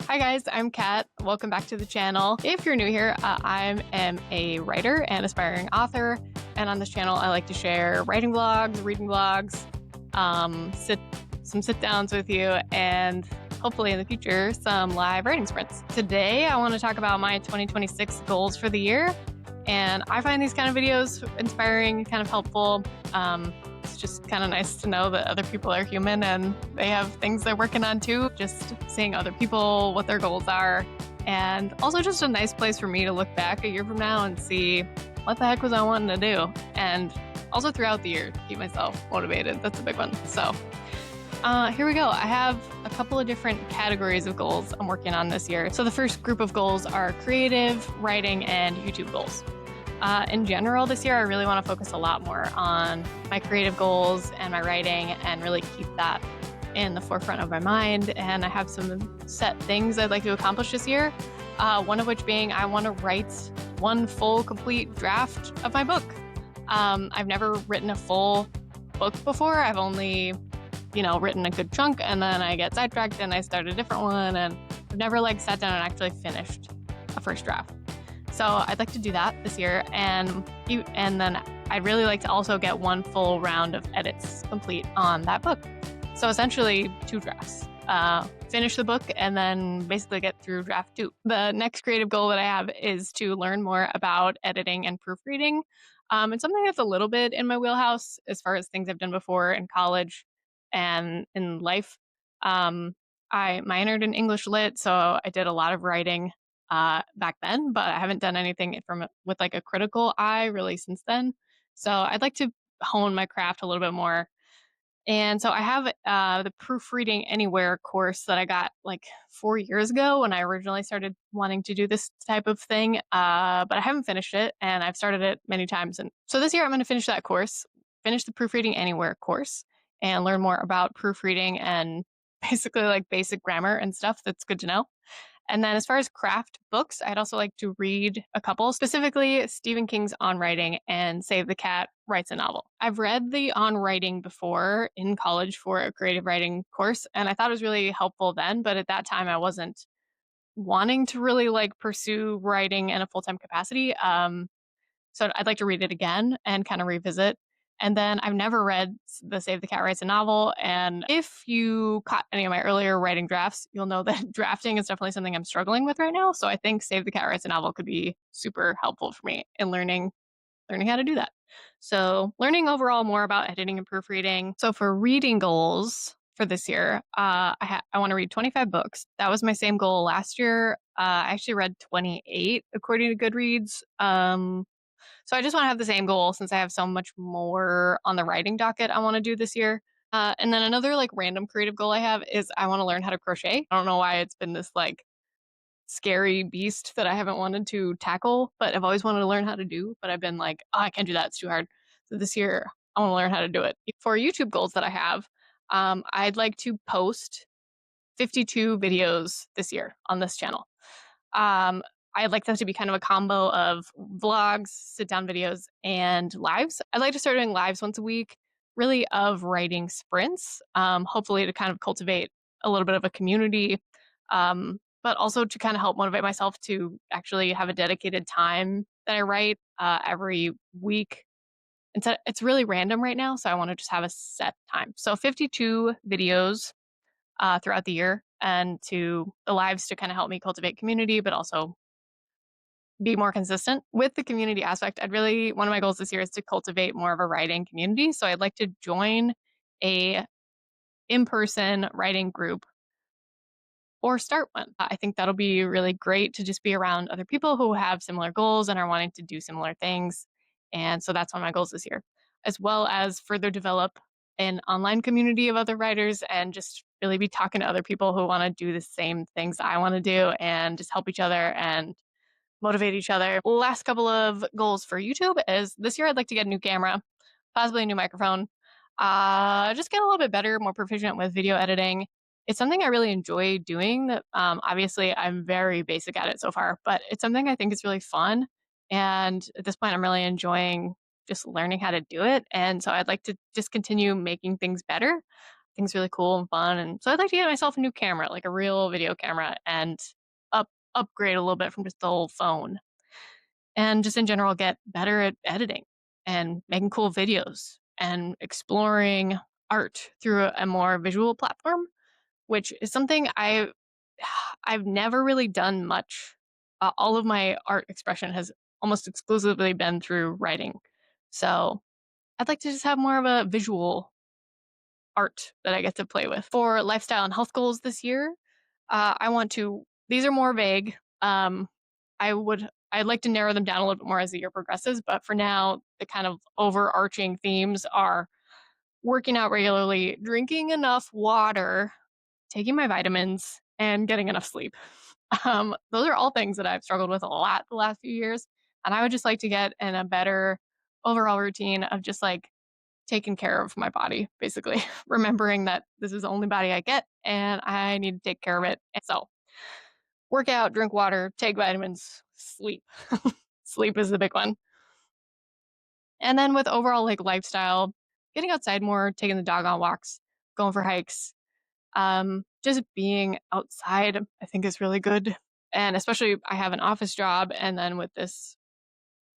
Hi guys, I'm Kat. Welcome back to the channel. If you're new here, I am a writer and aspiring author, and on this channel I like to share writing vlogs, reading vlogs, some sit downs with you, and hopefully in the future some live writing sprints. Today I want to talk about my 2026 goals for the year, and I find these kind of videos inspiring, kind of helpful. It's just kind of nice to know that other people are human and they have things they're working on too. Just seeing other people, what their goals are, and also just a nice place for me to look back a year from now and see what the heck was I wanting to do. And also throughout the year, keep myself motivated. That's a big one. So here we go. I have a couple of different categories of goals I'm working on this year. So the first group of goals are creative, writing, and YouTube goals. In general, this year, I really want to focus a lot more on my creative goals and my writing and really keep that in the forefront of my mind. And I have some set things I'd like to accomplish this year. One of which being I want to write one full, complete draft of my book. I've never written a full book before. I've only, written a good chunk, and then I get sidetracked and I start a different one. And I've never sat down and actually finished a first draft. So I'd like to do that this year, and then I'd really like to also get one full round of edits complete on that book. So essentially 2 drafts. Finish the book and then basically get through draft 2. The next creative goal that I have is to learn more about editing and proofreading. It's something that's a little bit in my wheelhouse as far as things I've done before in college and in life. I minored in English Lit, so I did a lot of writing back then, but I haven't done anything with a critical eye really since then. So I'd like to hone my craft a little bit more. And so I have the Proofreading Anywhere course that I got 4 years ago when I originally started wanting to do this type of thing, but I haven't finished it, and I've started it many times. And so this year I'm going to finish that course, finish the Proofreading Anywhere course, and learn more about proofreading and basically basic grammar and stuff that's good to know. And then as far as craft books, I'd also like to read a couple, specifically Stephen King's On Writing and Save the Cat Writes a Novel. I've read the On Writing before in college for a creative writing course, and I thought it was really helpful then, but at that time I wasn't wanting to really pursue writing in a full-time capacity. So I'd like to read it again and kind of revisit. And then I've never read the Save the Cat Writes a Novel. And if you caught any of my earlier writing drafts, you'll know that drafting is definitely something I'm struggling with right now. So I think Save the Cat Writes a Novel could be super helpful for me in learning how to do that. So learning overall more about editing and proofreading. So for reading goals for this year, I want to read 25 books. That was my same goal last year. I actually read 28 according to Goodreads. So I just want to have the same goal since I have so much more on the writing docket I want to do this year. And then another random creative goal I have is I want to learn how to crochet. I don't know why it's been this scary beast that I haven't wanted to tackle, but I've always wanted to learn how to do. But I've been oh, I can't do that. It's too hard. So this year I want to learn how to do it. For YouTube goals that I have, I'd like to post 52 videos this year on this channel. I'd like that to be kind of a combo of vlogs, sit-down videos, and lives. I'd like to start doing lives once a week, really of writing sprints, hopefully to kind of cultivate a little bit of a community, but also to kind of help motivate myself to actually have a dedicated time that I write every week. And so it's really random right now, so I want to just have a set time. So 52 videos throughout the year, and to the lives to kind of help me cultivate community, but also be more consistent with the community aspect. One of my goals this year is to cultivate more of a writing community. So I'd like to join a in-person writing group or start one. I think that'll be really great to just be around other people who have similar goals and are wanting to do similar things. And so that's one of my goals this year, as well as further develop an online community of other writers and just really be talking to other people who want to do the same things I want to do and just help each other and motivate each other. Last couple of goals for YouTube is this year I'd like to get a new camera, possibly a new microphone, just get a little bit better, more proficient with video editing. It's something I really enjoy doing. That obviously I'm very basic at it so far, but it's something I think is really fun. And at this point, I'm really enjoying just learning how to do it. And so I'd like to just continue making things better. I things really cool and fun. And so I'd like to get myself a new camera, like a real video camera, and upgrade a little bit from just the old phone. And just in general, get better at editing and making cool videos and exploring art through a more visual platform, which is something I've never really done much. All of my art expression has almost exclusively been through writing. So I'd like to just have more of a visual art that I get to play with. For lifestyle and health goals this year, I want to, these are more vague. I'd like to narrow them down a little bit more as the year progresses, but for now, the kind of overarching themes are working out regularly, drinking enough water, taking my vitamins, and getting enough sleep. Those are all things that I've struggled with a lot the last few years. And I would just like to get in a better overall routine of just like taking care of my body, basically, remembering that this is the only body I get and I need to take care of it. And so, work out, drink water, take vitamins, sleep. Sleep is the big one. And then with overall like lifestyle, getting outside more, taking the dog on walks, going for hikes, just being outside, I think is really good. And especially I have an office job, and then with this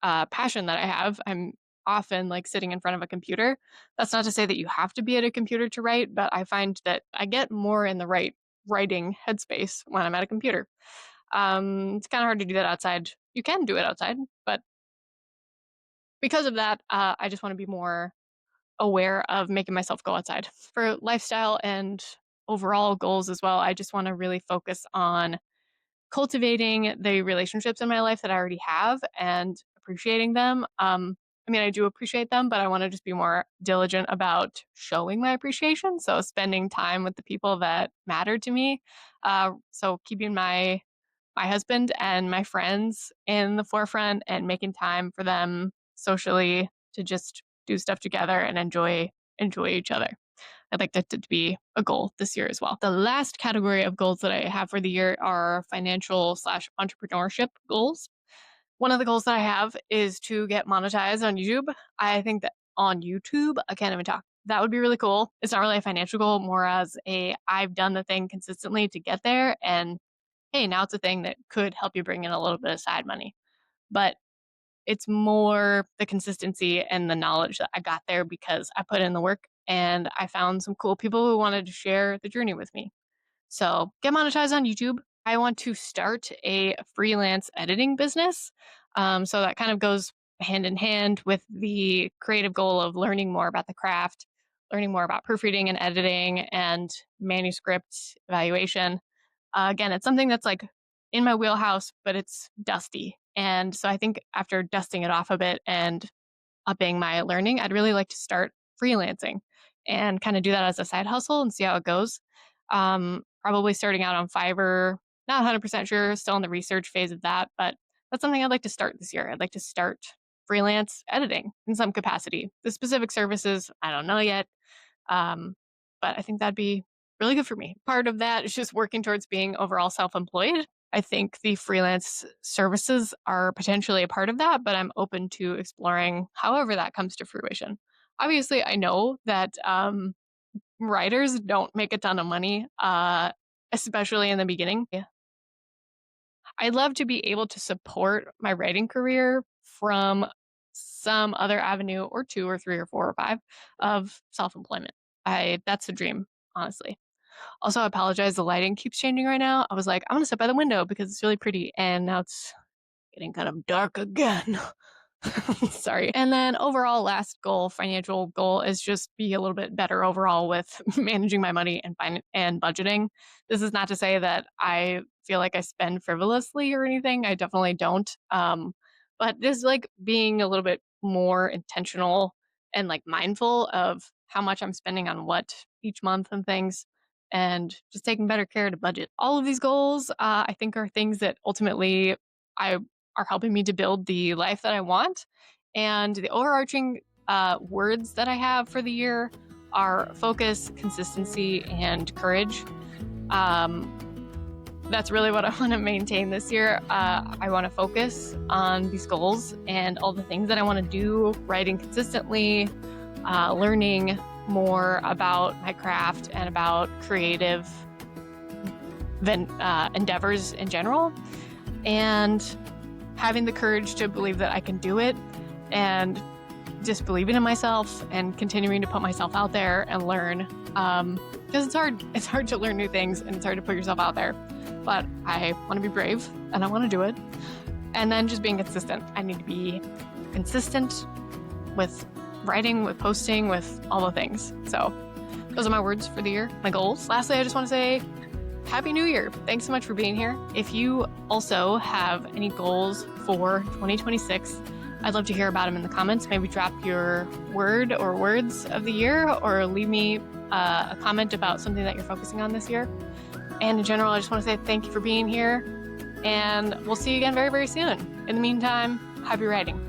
passion that I have, I'm often like sitting in front of a computer. That's not to say that you have to be at a computer to write, but I find that I get more in the right writing headspace when I'm at a computer. It's kind of hard to do that outside. You can do it outside, but because of that, I just want to be more aware of making myself go outside. For lifestyle and overall goals as well, I just want to really focus on cultivating the relationships in my life that I already have and appreciating them. I mean, I do appreciate them, but I want to just be more diligent about showing my appreciation. So, spending time with the people that matter to me. So, keeping my husband and my friends in the forefront and making time for them socially to just do stuff together and enjoy each other. I'd like that to be a goal this year as well. The last category of goals that I have for the year are financial slash entrepreneurship goals. One of the goals that I have is to get monetized on YouTube. I think that on YouTube, I can't even talk. That would be really cool. It's not really a financial goal, more as I've done the thing consistently to get there. And hey, now it's a thing that could help you bring in a little bit of side money. But it's more the consistency and the knowledge that I got there because I put in the work and I found some cool people who wanted to share the journey with me. So get monetized on YouTube. I want to start a freelance editing business. So that kind of goes hand in hand with the creative goal of learning more about the craft, learning more about proofreading and editing and manuscript evaluation. Again, it's something that's like in my wheelhouse, but it's dusty. And so I think after dusting it off a bit and upping my learning, I'd really like to start freelancing and kind of do that as a side hustle and see how it goes. Probably starting out on Fiverr, not 100% sure, still in the research phase of that, but that's something I'd like to start this year. I'd like to start freelance editing in some capacity. The specific services, I don't know yet. Um, but I think that'd be really good for me. Part of that is just working towards being overall self employed. I think the freelance services are potentially a part of that, but I'm open to exploring however that comes to fruition. Obviously, I know that writers don't make a ton of money, especially in the beginning. I'd love to be able to support my writing career from some other avenue or two or three or four or five of self-employment. I That's the dream, honestly. Also, I apologize. The lighting keeps changing right now. I was like, I'm gonna sit by the window because it's really pretty, and now it's getting kind of dark again. Sorry. And then overall, last goal, financial goal, is just be a little bit better overall with managing my money and budgeting. This is not to say that I feel like I spend frivolously or anything. I definitely don't. But just like being a little bit more intentional and like mindful of how much I'm spending on what each month and things, and just taking better care to budget. All of these goals, I think, are things that ultimately I are helping me to build the life that I want. And the overarching words that I have for the year are focus, consistency, and courage. That's really what I want to maintain this year. I want to focus on these goals and all the things that I want to do, writing consistently, learning more about my craft and about creative endeavors in general, and having the courage to believe that I can do it, and just believing in myself and continuing to put myself out there and learn, because it's hard to learn new things, and it's hard to put yourself out there, but I want to be brave and I want to do it. And then just being consistent. I need to be consistent with writing, with posting, with all the things. So those are my words for the year, my goals. Lastly, I just want to say Happy New Year. Thanks so much for being here. If you also have any goals for 2026, I'd love to hear about them in the comments. Maybe drop your word or words of the year, or leave me a comment about something that you're focusing on this year. And in general, I just want to say thank you for being here, and we'll see you again very, very soon. In the meantime, happy writing.